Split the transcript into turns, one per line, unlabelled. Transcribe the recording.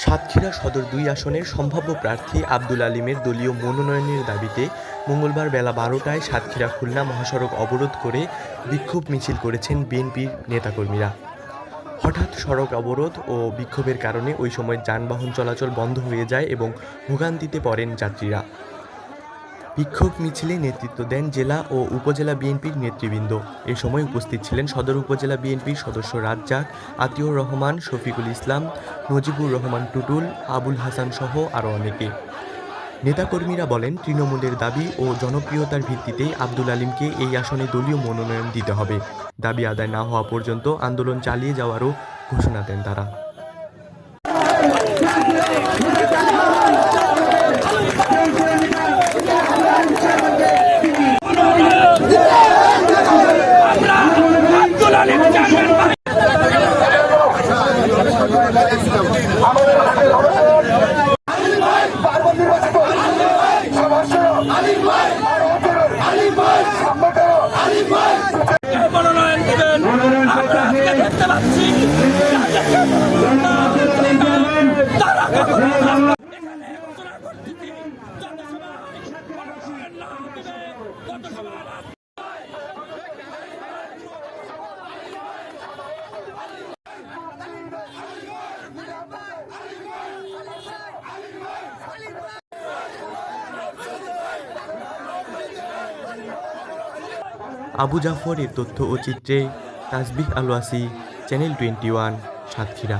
সাতক্ষীরা সদর ২ আসনের সম্ভাব্য প্রার্থী আব্দুল আলীমের দলীয় মনোনয়নের দাবিতে মঙ্গলবার বেলা ১২টায় সাতক্ষীরা খুলনা মহাসড়ক অবরোধ করে বিক্ষোভ মিছিল করেছেন বিএনপির নেতাকর্মীরা। হঠাৎ সড়ক অবরোধ ও বিক্ষোভের কারণে ওই সময় যানবাহন চলাচল বন্ধ হয়ে যায় এবং ভোগান্তিতে পড়েন যাত্রীরা। বিক্ষোভ মিছিলে নেতৃত্ব দেন জেলা ও উপজেলা বিএনপির নেতৃবৃন্দ। এ সময় উপস্থিত ছিলেন সদর উপজেলা বিএনপির সদস্য রাজ্জাক, আতিউর রহমান, শফিকুল ইসলাম, নজিবুর রহমান টুটুল, আবুল হাসান সহ আরও অনেকে। নেতাকর্মীরা বলেন, তৃণমূলের দাবি ও জনপ্রিয়তার ভিত্তিতেই আব্দুল আলীমকে এই আসনে দলীয় মনোনয়ন দিতে হবে। দাবি আদায় না হওয়া পর্যন্ত আন্দোলন চালিয়ে যাওয়ারও ঘোষণা দেন তারা। আবু জাফর এর তথ্য ও চিত্রে তাসবিহ আল ওয়াসি, চ্যানেল 21, সাতক্ষীরা।